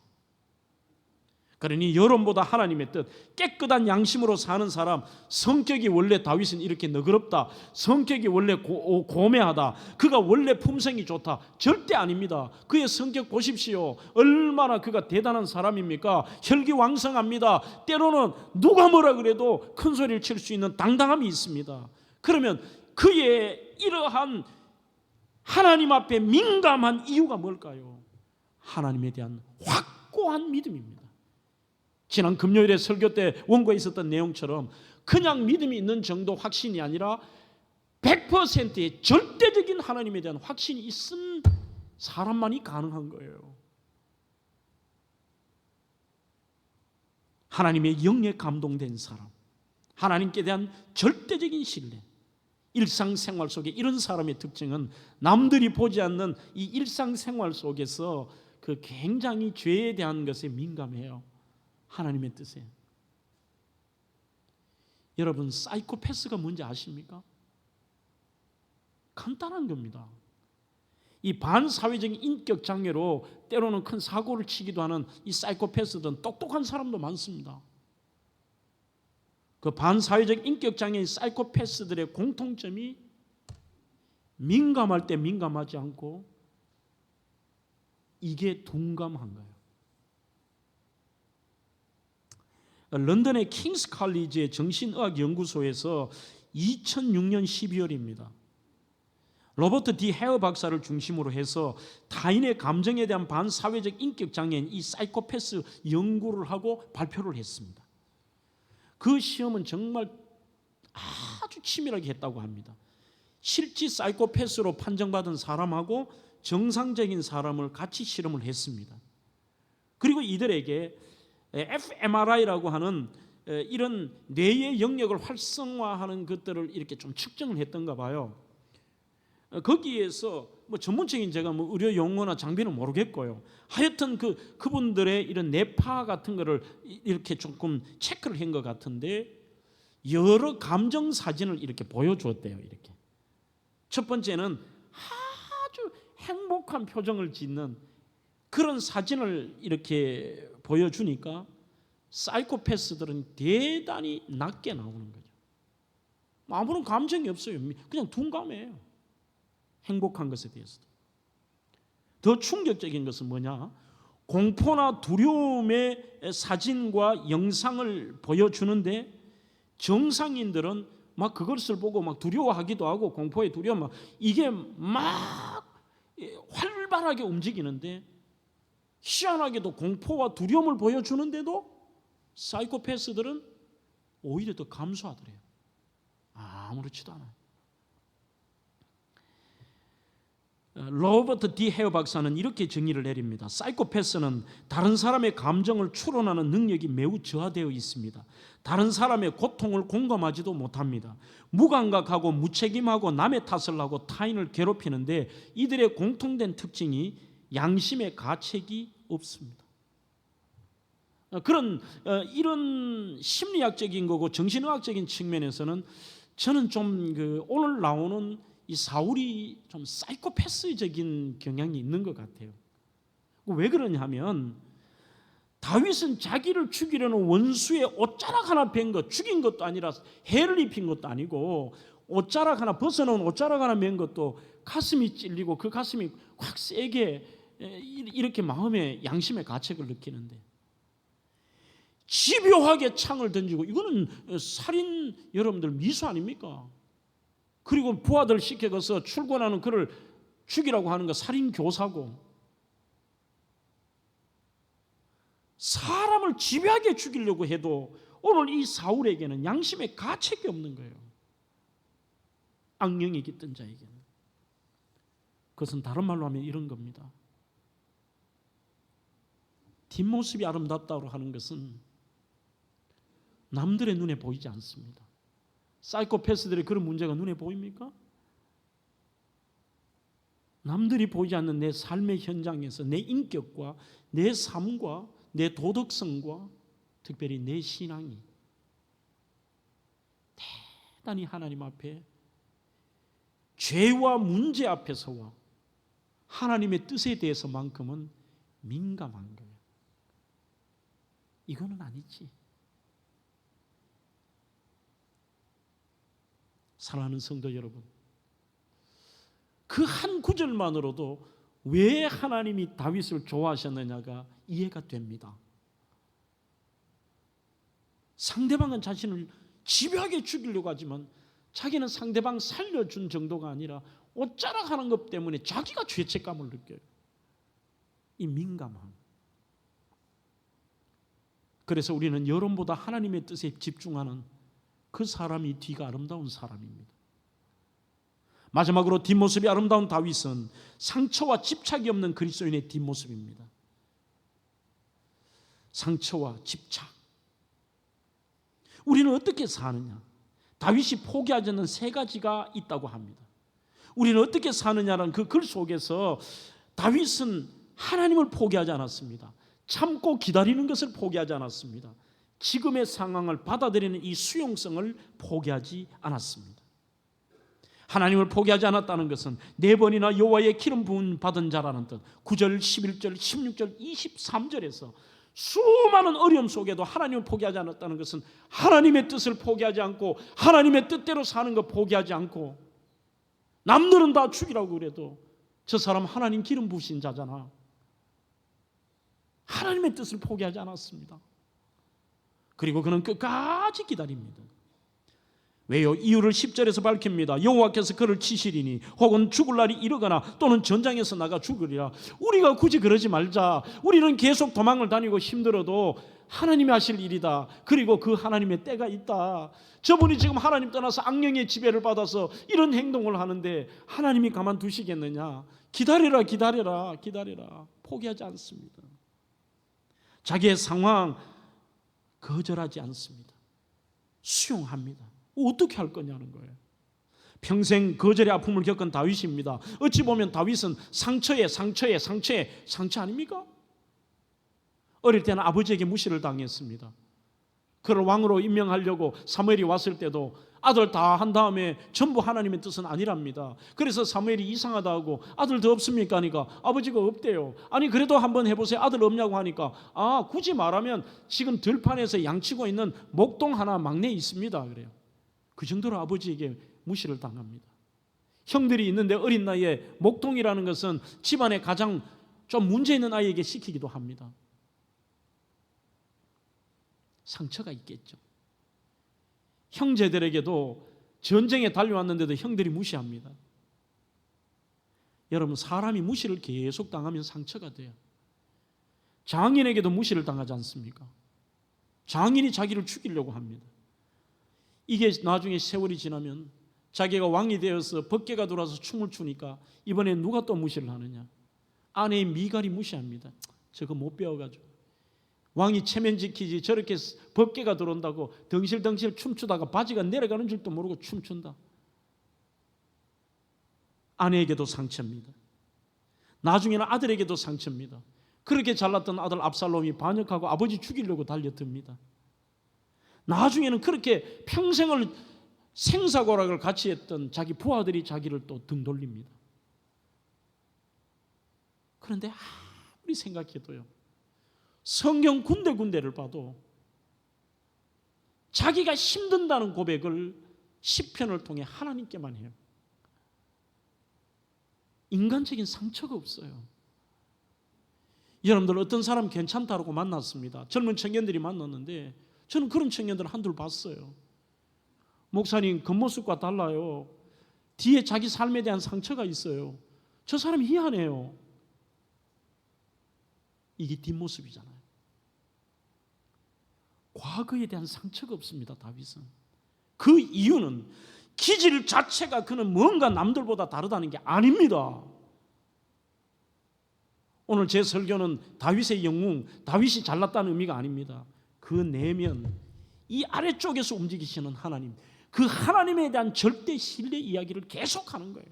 그러니 여론보다 하나님의 뜻, 깨끗한 양심으로 사는 사람, 성격이 원래 다윗은 이렇게 너그럽다, 성격이 원래 고매하다, 그가 원래 품성이 좋다, 절대 아닙니다. 그의 성격 보십시오. 얼마나 그가 대단한 사람입니까? 혈기왕성합니다. 때로는 누가 뭐라 그래도 큰 소리를 칠 수 있는 당당함이 있습니다. 그러면 그의 이러한 하나님 앞에 민감한 이유가 뭘까요? 하나님에 대한 확고한 믿음입니다. 지난 금요일에 설교 때 원고에 있었던 내용처럼 그냥 믿음이 있는 정도 확신이 아니라 100%의 절대적인 하나님에 대한 확신이 있은 사람만이 가능한 거예요. 하나님의 영에 감동된 사람, 하나님께 대한 절대적인 신뢰. 일상생활 속에 이런 사람의 특징은 남들이 보지 않는 이 일상생활 속에서 그 굉장히 죄에 대한 것에 민감해요. 하나님의 뜻에. 여러분, 사이코패스가 뭔지 아십니까? 간단한 겁니다. 이 반사회적인 인격 장애로 때로는 큰 사고를 치기도 하는 이 사이코패스들은 똑똑한 사람도 많습니다. 그 반사회적 인격 장애인 사이코패스들의 공통점이 민감할 때 민감하지 않고 이게 둔감한 거예요. 런던의 킹스 칼리지의 정신의학 연구소에서 2006년 12월입니다. 로버트 D. 헤어 박사를 중심으로 해서 타인의 감정에 대한 반사회적 인격 장애인 이 사이코패스 연구를 하고 발표를 했습니다. 그 시험은 정말 아주 치밀하게 했다고 합니다. 실제 사이코패스로 판정받은 사람하고 정상적인 사람을 같이 실험을 했습니다. 그리고 이들에게 fMRI라고 하는 이런 뇌의 영역을 활성화하는 것들을 이렇게 좀 측정을 했던가 봐요. 거기에서 뭐 전문적인 제가 뭐 의료 용어나 장비는 모르겠고요. 하여튼 그분들의 이런 뇌파 같은 거를 이렇게 조금 체크를 한 것 같은데 여러 감정 사진을 이렇게 보여주었대요. 이렇게 첫 번째는 아주 행복한 표정을 짓는 그런 사진을 이렇게 보여주니까 사이코패스들은 대단히 낮게 나오는 거죠. 아무런 감정이 없어요. 그냥 둔감해요. 행복한 것에 대해서도. 더 충격적인 것은 뭐냐? 공포나 두려움의 사진과 영상을 보여주는데 정상인들은 막 그것을 보고 막 두려워하기도 하고 공포에 두려움 막 이게 막 활발하게 움직이는데 희한하게도 공포와 두려움을 보여주는데도 사이코패스들은 오히려 더 감소하더래요. 아무렇지도 않아요. 로버트 D. 헤어 박사는 이렇게 정의를 내립니다. 사이코패스는 다른 사람의 감정을 추론하는 능력이 매우 저하되어 있습니다. 다른 사람의 고통을 공감하지도 못합니다. 무감각하고 무책임하고 남의 탓을 하고 타인을 괴롭히는데 이들의 공통된 특징이 양심의 가책이 없습니다. 그런 이런 심리학적인 거고 정신의학적인 측면에서는 저는 좀 오늘 나오는 이 사울이 좀 사이코패스적인 경향이 있는 것 같아요. 왜 그러냐면 다윗은 자기를 죽이려는 원수의 옷자락 하나 벤 것, 죽인 것도 아니라 해를 입힌 것도 아니고 옷자락 하나 벗어놓은 옷자락 하나 맨 것도 가슴이 찔리고 그 가슴이 확 세게 이렇게 마음에 양심의 가책을 느끼는데 집요하게 창을 던지고 이거는 살인 여러분들 미수 아닙니까? 그리고 부하들 시켜서 출근하는 그를 죽이라고 하는 거 살인 교사고 사람을 집요하게 죽이려고 해도 오늘 이 사울에게는 양심의 가책이 없는 거예요. 악령이 깃든 자에게는. 그것은 다른 말로 하면 이런 겁니다. 뒷모습이 아름답다고 하는 것은 남들의 눈에 보이지 않습니다. 사이코패스들의 그런 문제가 눈에 보입니까? 남들이 보이지 않는 내 삶의 현장에서 내 인격과 내 삶과 내 도덕성과 특별히 내 신앙이 대단히 하나님 앞에 죄와 문제 앞에서와 하나님의 뜻에 대해서만큼은 민감한 거예요. 이거는 아니지. 사랑하는 성도 여러분, 그 한 구절만으로도 왜 하나님이 다윗을 좋아하셨느냐가 이해가 됩니다. 상대방은 자신을 집요하게 죽이려고 하지만 자기는 상대방 살려준 정도가 아니라 옷자락하는 것 때문에 자기가 죄책감을 느껴요. 이 민감함. 그래서 우리는 여론보다 하나님의 뜻에 집중하는 그 사람이 뒤가 아름다운 사람입니다. 마지막으로 뒷모습이 아름다운 다윗은 상처와 집착이 없는 그리스도인의 뒷모습입니다. 상처와 집착. 우리는 어떻게 사느냐? 다윗이 포기하지 않는 세 가지가 있다고 합니다. 우리는 어떻게 사느냐라는 그 글 속에서 다윗은 하나님을 포기하지 않았습니다. 참고 기다리는 것을 포기하지 않았습니다. 지금의 상황을 받아들이는 이 수용성을 포기하지 않았습니다. 하나님을 포기하지 않았다는 것은 네 번이나 여호와의 기름 부음 받은 자라는 뜻. 9절, 11절, 16절, 23절에서 수많은 어려움 속에도 하나님을 포기하지 않았다는 것은 하나님의 뜻을 포기하지 않고 하나님의 뜻대로 사는 것 포기하지 않고 남들은 다 죽이라고 그래도 저 사람 하나님 기름 부으신 자잖아. 하나님의 뜻을 포기하지 않았습니다. 그리고 그는 끝까지 기다립니다. 왜요? 이유를 10절에서 밝힙니다. 여호와께서 그를 치시리니 혹은 죽을 날이 이르거나 또는 전장에서 나가 죽으리라. 우리가 굳이 그러지 말자. 우리는 계속 도망을 다니고 힘들어도 하나님이 하실 일이다. 그리고 그 하나님의 때가 있다. 저분이 지금 하나님 떠나서 악령의 지배를 받아서 이런 행동을 하는데 하나님이 가만두시겠느냐? 기다려라, 기다려라, 기다려라. 포기하지 않습니다. 자기의 상황 거절하지 않습니다. 수용합니다. 어떻게 할 거냐는 거예요. 평생 거절의 아픔을 겪은 다윗입니다. 어찌 보면 다윗은 상처에 상처 아닙니까? 어릴 때는 아버지에게 무시를 당했습니다. 그를 왕으로 임명하려고 사무엘이 왔을 때도 아들 다 한 다음에 전부 하나님의 뜻은 아니랍니다. 그래서 사무엘이 이상하다 하고 아들 더 없습니까? 하니까 아버지가 없대요. 아니 그래도 한번 해보세요. 아들 없냐고 하니까 굳이 말하면 지금 들판에서 양치고 있는 목동 하나 막내 있습니다. 그래요. 그 정도로 아버지에게 무시를 당합니다. 형들이 있는데 어린 나이에 목동이라는 것은 집안에 가장 좀 문제 있는 아이에게 시키기도 합니다. 상처가 있겠죠. 형제들에게도 전쟁에 달려왔는데도 형들이 무시합니다. 여러분, 사람이 무시를 계속 당하면 상처가 돼요. 장인에게도 무시를 당하지 않습니까? 장인이 자기를 죽이려고 합니다. 이게 나중에 세월이 지나면 자기가 왕이 되어서 법궤가 들어와서 춤을 추니까 이번에 누가 또 무시를 하느냐? 아내의 미갈이 무시합니다. 저거 못 배워가지고 왕이 체면 지키지 저렇게 법궤가 들어온다고 덩실덩실 춤추다가 바지가 내려가는 줄도 모르고 춤춘다. 아내에게도 상처입니다. 나중에는 아들에게도 상처입니다. 그렇게 잘났던 아들 압살롬이 반역하고 아버지 죽이려고 달려듭니다. 나중에는 그렇게 평생을 생사고락을 같이 했던 자기 부하들이 자기를 또 등 돌립니다. 그런데 아무리 생각해도요, 성경 군데군데를 봐도 자기가 힘든다는 고백을 시편을 통해 하나님께만 해요. 인간적인 상처가 없어요. 여러분들 어떤 사람 괜찮다고 만났습니다. 젊은 청년들이 만났는데 저는 그런 청년들 한둘 봤어요. 목사님 겉모습과 달라요. 뒤에 자기 삶에 대한 상처가 있어요. 저 사람이 희한해요. 이게 뒷모습이잖아요. 과거에 대한 상처가 없습니다. 다윗은. 그 이유는 기질 자체가 그는 뭔가 남들보다 다르다는 게 아닙니다. 오늘 제 설교는 다윗의 영웅, 다윗이 잘났다는 의미가 아닙니다. 그 내면, 이 아래쪽에서 움직이시는 하나님, 그 하나님에 대한 절대 신뢰 이야기를 계속하는 거예요.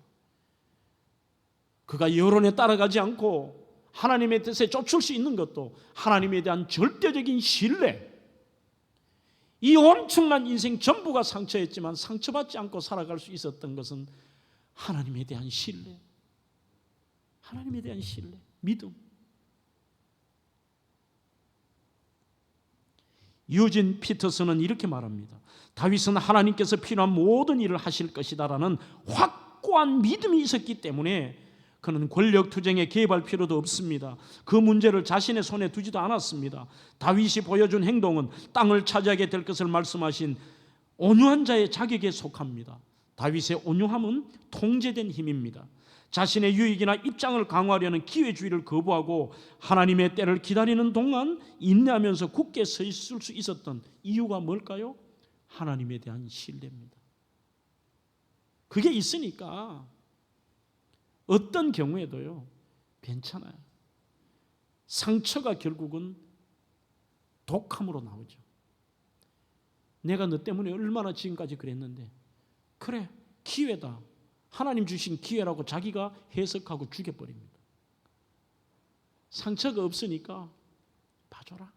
그가 여론에 따라가지 않고 하나님의 뜻에 쫓을 수 있는 것도 하나님에 대한 절대적인 신뢰. 이 엄청난 인생 전부가 상처였지만 상처받지 않고 살아갈 수 있었던 것은 하나님에 대한 신뢰, 하나님에 대한 신뢰, 믿음. 유진 피터슨은 이렇게 말합니다. 다윗은 하나님께서 필요한 모든 일을 하실 것이다라는 확고한 믿음이 있었기 때문에 그는 권력 투쟁에 개입할 필요도 없습니다. 그 문제를 자신의 손에 두지도 않았습니다. 다윗이 보여준 행동은 땅을 차지하게 될 것을 말씀하신 온유한 자의 자격에 속합니다. 다윗의 온유함은 통제된 힘입니다. 자신의 유익이나 입장을 강화하려는 기회주의를 거부하고 하나님의 때를 기다리는 동안 인내하면서 굳게 서 있을 수 있었던 이유가 뭘까요? 하나님에 대한 신뢰입니다. 그게 있으니까 어떤 경우에도요 괜찮아요. 상처가 결국은 독함으로 나오죠. 내가 너 때문에 얼마나 지금까지 그랬는데, 그래 기회다, 하나님 주신 기회라고 자기가 해석하고 죽여버립니다. 상처가 없으니까 봐줘라.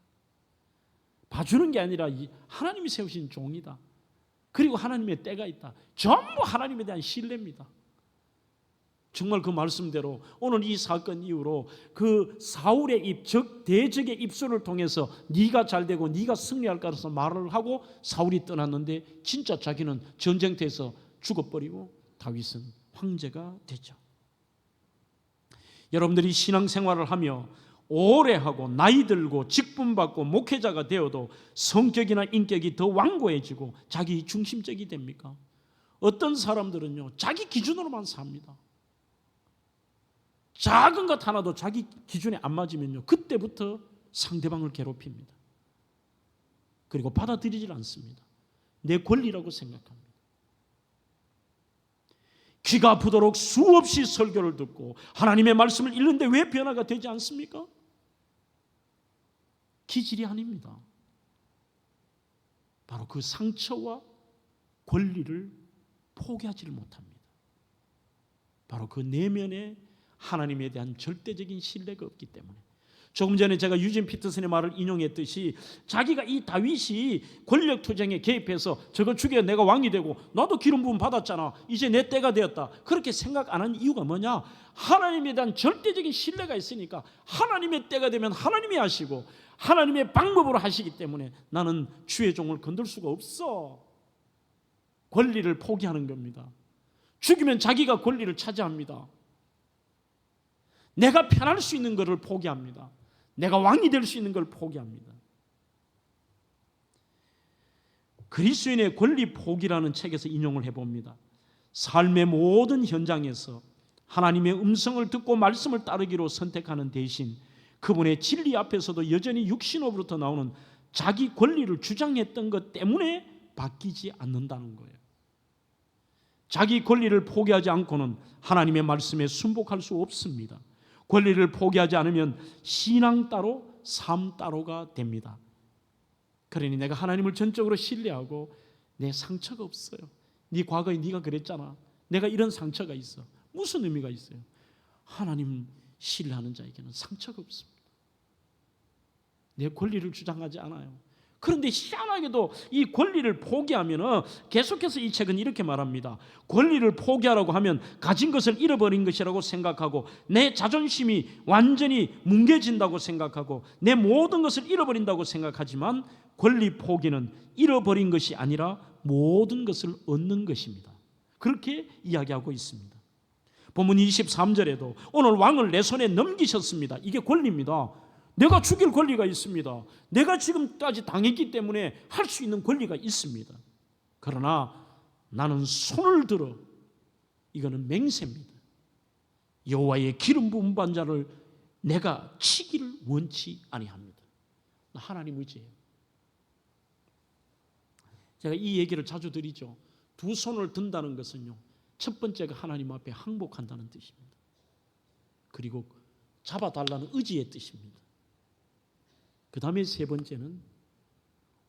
봐주는 게 아니라 하나님이 세우신 종이다. 그리고 하나님의 때가 있다. 전부 하나님에 대한 신뢰입니다. 정말 그 말씀대로 오늘 이 사건 이후로 그 사울의 즉 대적의 입술을 통해서 네가 잘되고 네가 승리할 거라서 말을 하고 사울이 떠났는데 진짜 자기는 전쟁터에서 죽어버리고 다윗은 황제가 되죠. 여러분들이 신앙생활을 하며 오래 하고 나이 들고 직분 받고 목회자가 되어도 성격이나 인격이 더 완고해지고 자기 중심적이 됩니까? 어떤 사람들은요 자기 기준으로만 삽니다. 작은 것 하나도 자기 기준에 안 맞으면요 그때부터 상대방을 괴롭힙니다. 그리고 받아들이질 않습니다. 내 권리라고 생각합니다. 귀가 아프도록 수없이 설교를 듣고 하나님의 말씀을 읽는데 왜 변화가 되지 않습니까? 기질이 아닙니다. 바로 그 상처와 권리를 포기하지를 못합니다. 바로 그 내면에 하나님에 대한 절대적인 신뢰가 없기 때문에. 조금 전에 제가 유진 피터슨의 말을 인용했듯이 자기가 이 다윗이 권력 투쟁에 개입해서 저거 죽여 내가 왕이 되고 나도 기름 부음 받았잖아, 이제 내 때가 되었다, 그렇게 생각 안 하는 이유가 뭐냐? 하나님에 대한 절대적인 신뢰가 있으니까 하나님의 때가 되면 하나님이 하시고 하나님의 방법으로 하시기 때문에 나는 주의 종을 건들 수가 없어. 권리를 포기하는 겁니다. 죽이면 자기가 권리를 차지합니다. 내가 편할 수 있는 것을 포기합니다. 내가 왕이 될 수 있는 걸 포기합니다. 그리스도인의 권리 포기라는 책에서 인용을 해봅니다. 삶의 모든 현장에서 하나님의 음성을 듣고 말씀을 따르기로 선택하는 대신 그분의 진리 앞에서도 여전히 육신으로부터 나오는 자기 권리를 주장했던 것 때문에 바뀌지 않는다는 거예요. 자기 권리를 포기하지 않고는 하나님의 말씀에 순복할 수 없습니다. 권리를 포기하지 않으면 신앙 따로 삶 따로가 됩니다. 그러니 내가 하나님을 전적으로 신뢰하고 내 상처가 없어요. 네 과거에 네가 그랬잖아. 내가 이런 상처가 있어. 무슨 의미가 있어요? 하나님 신뢰하는 자에게는 상처가 없습니다. 내 권리를 주장하지 않아요. 그런데 희한하게도 이 권리를 포기하면 계속해서 이 책은 이렇게 말합니다. 권리를 포기하라고 하면 가진 것을 잃어버린 것이라고 생각하고 내 자존심이 완전히 뭉개진다고 생각하고 내 모든 것을 잃어버린다고 생각하지만 권리 포기는 잃어버린 것이 아니라 모든 것을 얻는 것입니다. 그렇게 이야기하고 있습니다. 본문 23절에도 오늘 왕을 내 손에 넘기셨습니다. 이게 권리입니다. 내가 죽일 권리가 있습니다. 내가 지금까지 당했기 때문에 할 수 있는 권리가 있습니다. 그러나 나는 손을 들어, 이거는 맹세입니다. 여호와의 기름 부은 자를 내가 치기를 원치 아니합니다. 하나님 의지예요. 제가 이 얘기를 자주 드리죠. 두 손을 든다는 것은요, 첫 번째가 하나님 앞에 항복한다는 뜻입니다. 그리고 잡아달라는 의지의 뜻입니다. 그 다음에 세 번째는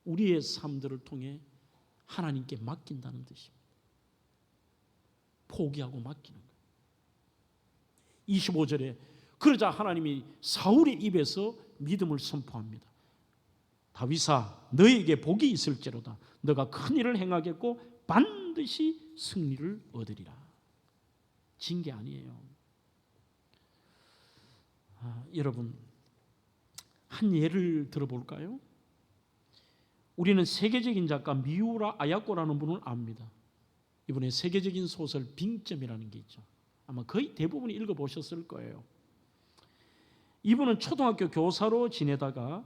우리의 삶들을 통해 하나님께 맡긴다는 뜻입니다. 포기하고 맡기는 거예요. 25절에 그러자 하나님이 사울의 입에서 믿음을 선포합니다. 다윗아, 너에게 복이 있을지로다. 너가 큰 일을 행하겠고 반드시 승리를 얻으리라. 진 게 아니에요. 여러분, 한 예를 들어볼까요? 우리는 세계적인 작가 미우라 아야코라는 분을 압니다. 이분의 세계적인 소설 빙점이라는 게 있죠. 아마 거의 대부분이 읽어보셨을 거예요. 이분은 초등학교 교사로 지내다가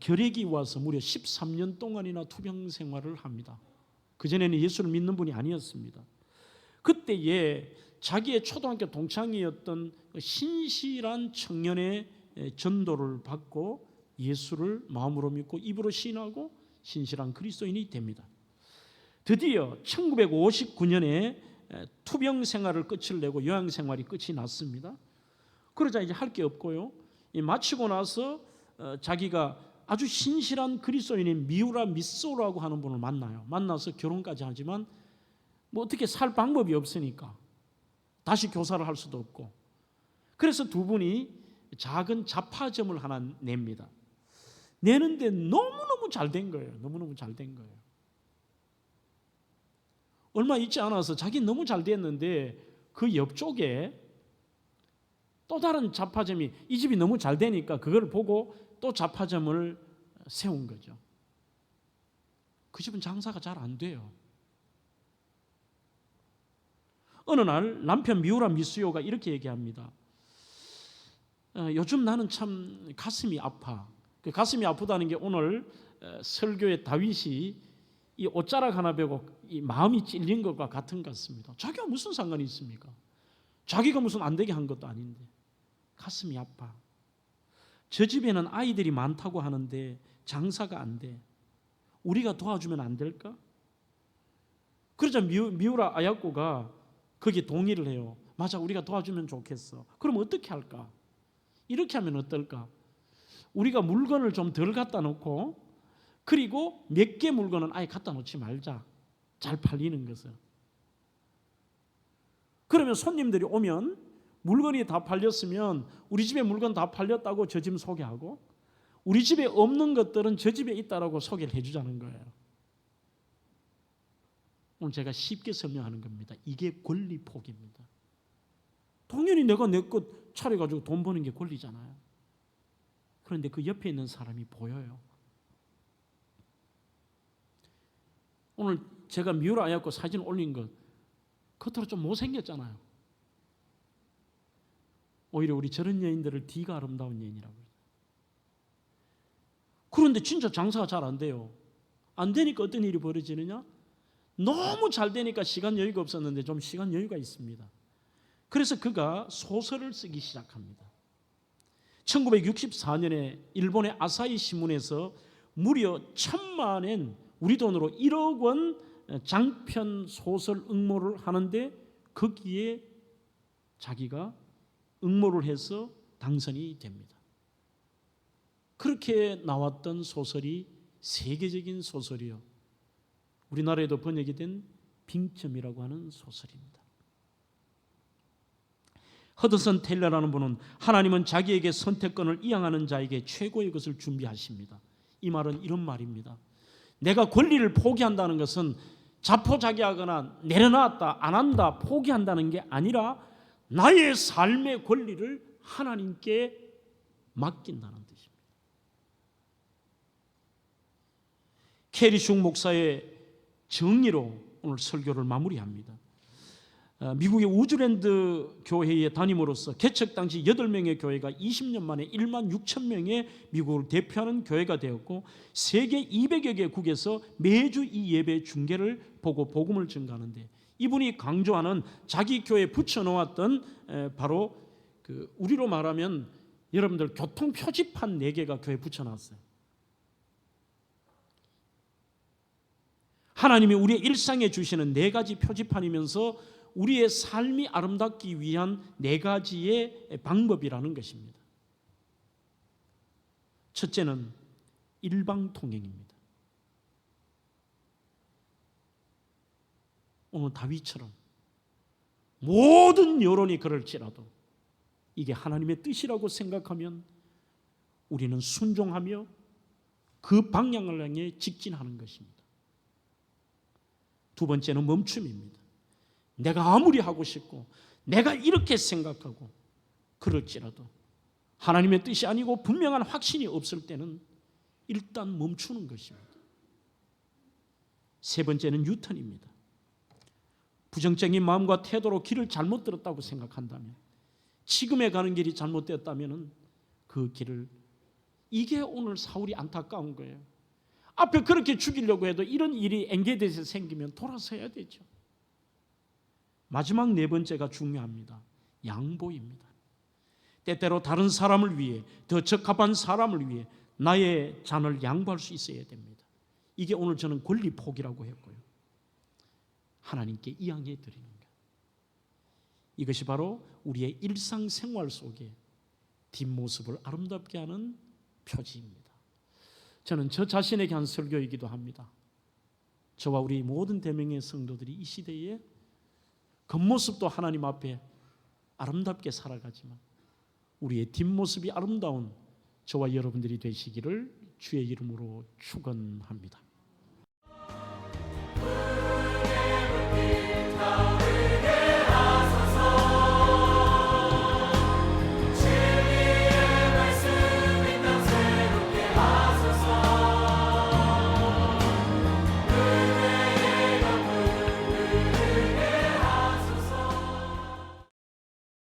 결핵이 와서 무려 13년 동안이나 투병 생활을 합니다. 그전에는 예수를 믿는 분이 아니었습니다. 그때에 자기의 초등학교 동창이었던 신실한 청년의 전도를 받고 예수를 마음으로 믿고 입으로 시인하고 신실한 그리스도인이 됩니다. 드디어 1959년에 투병 생활을 끝을 내고 요양 생활이 끝이 났습니다. 그러자 이제 할 게 없고요. 마치고 나서 자기가 아주 신실한 그리스도인인 미우라 미소라고 하는 분을 만나요. 만나서 결혼까지 하지만 뭐 어떻게 살 방법이 없으니까 다시 교사를 할 수도 없고, 그래서 두 분이 작은 잡화점을 하나 냅니다. 내는데 너무너무 잘 된 거예요. 너무너무 잘 된 거예요. 얼마 있지 않아서 자기는 너무 잘 됐는데 그 옆쪽에 또 다른 잡화점이, 이 집이 너무 잘 되니까 그걸 보고 또 잡화점을 세운 거죠. 그 집은 장사가 잘 안 돼요. 어느 날 남편 미우라 미수요가 이렇게 얘기합니다. 요즘 나는 참 가슴이 아파. 그 가슴이 아프다는 게 오늘 설교의 다윗이 이 옷자락 하나 베고 이 마음이 찔린 것과 같은 것 같습니다. 자기가 무슨 상관이 있습니까? 자기가 무슨 안 되게 한 것도 아닌데 가슴이 아파. 저 집에는 아이들이 많다고 하는데 장사가 안 돼. 우리가 도와주면 안 될까? 그러자 미우라 아야코가 거기에 동의를 해요. 맞아, 우리가 도와주면 좋겠어. 그럼 어떻게 할까? 이렇게 하면 어떨까? 우리가 물건을 좀 덜 갖다 놓고, 그리고 몇 개 물건은 아예 갖다 놓지 말자. 잘 팔리는 것을. 그러면 손님들이 오면 물건이 다 팔렸으면 우리 집에 물건 다 팔렸다고 저 집 소개하고, 우리 집에 없는 것들은 저 집에 있다라고 소개를 해주자는 거예요. 오늘 제가 쉽게 설명하는 겁니다. 이게 권리 포기입니다. 당연히 내가 내 것 차려가지고 돈 버는 게 권리잖아요. 그런데 그 옆에 있는 사람이 보여요. 오늘 제가 미우라 아야코 사진 올린 것 겉으로 좀 못생겼잖아요. 오히려 우리 저런 여인들을 D가 아름다운 여인이라고 해요. 그런데 진짜 장사가 잘 안 돼요. 안 되니까 어떤 일이 벌어지느냐? 너무 잘 되니까 시간 여유가 없었는데 좀 시간 여유가 있습니다. 그래서 그가 소설을 쓰기 시작합니다. 1964년에 일본의 아사히 신문에서 무려 1,000만엔, 우리 돈으로 1억 원 장편 소설 응모를 하는데 거기에 자기가 응모를 해서 당선이 됩니다. 그렇게 나왔던 소설이 세계적인 소설이요. 우리나라에도 번역이 된 빙점이라고 하는 소설입니다. 허드슨 테일러라는 분은 하나님은 자기에게 선택권을 이양하는 자에게 최고의 것을 준비하십니다. 이 말은 이런 말입니다. 내가 권리를 포기한다는 것은 자포자기하거나 내려놨다 안 한다 포기한다는 게 아니라 나의 삶의 권리를 하나님께 맡긴다는 뜻입니다. 캐리숑 목사의 정의로 오늘 설교를 마무리합니다. 미국의 우즈랜드 교회에 담임으로써 개척 당시 8명의 교회가 20년 만에 1만 6천 명의 미국을 대표하는 교회가 되었고, 세계 200여 개국에서 매주 이 예배 중계를 보고 복음을 전가하는데, 이분이 강조하는 자기 교회에 붙여놓았던 바로 그 우리로 말하면 여러분들 교통 표지판 4개가 교회에 붙여놨어요. 하나님이 우리의 일상에 주시는 4가지 표지판이면서 우리의 삶이 아름답기 위한 4가지의 방법이라는 것입니다. 첫째는 일방통행입니다. 오늘 다윗처럼 모든 여론이 그럴지라도 이게 하나님의 뜻이라고 생각하면 우리는 순종하며 그 방향을 향해 직진하는 것입니다. 두 번째는 멈춤입니다. 내가 아무리 하고 싶고 내가 이렇게 생각하고 그럴지라도 하나님의 뜻이 아니고 분명한 확신이 없을 때는 일단 멈추는 것입니다. 세 번째는 유턴입니다. 부정적인 마음과 태도로 길을 잘못 들었다고 생각한다면, 지금에 가는 길이 잘못되었다면 그 길을, 이게 오늘 사울이 안타까운 거예요. 앞에 그렇게 죽이려고 해도 이런 일이 엔게디에서 생기면 돌아서야 되죠. 마지막 네 번째가 중요합니다. 양보입니다. 때때로 다른 사람을 위해, 더 적합한 사람을 위해 나의 잔을 양보할 수 있어야 됩니다. 이게 오늘 저는 권리 포기라고 했고요. 하나님께 이양해 드리는 것. 이것이 바로 우리의 일상생활 속에 뒷모습을 아름답게 하는 표지입니다. 저는 저 자신에게 한 설교이기도 합니다. 저와 우리 모든 대명의 성도들이 이 시대에 겉모습도 하나님 앞에 아름답게 살아가지만 우리의 뒷모습이 아름다운 저와 여러분들이 되시기를 주의 이름으로 축원합니다.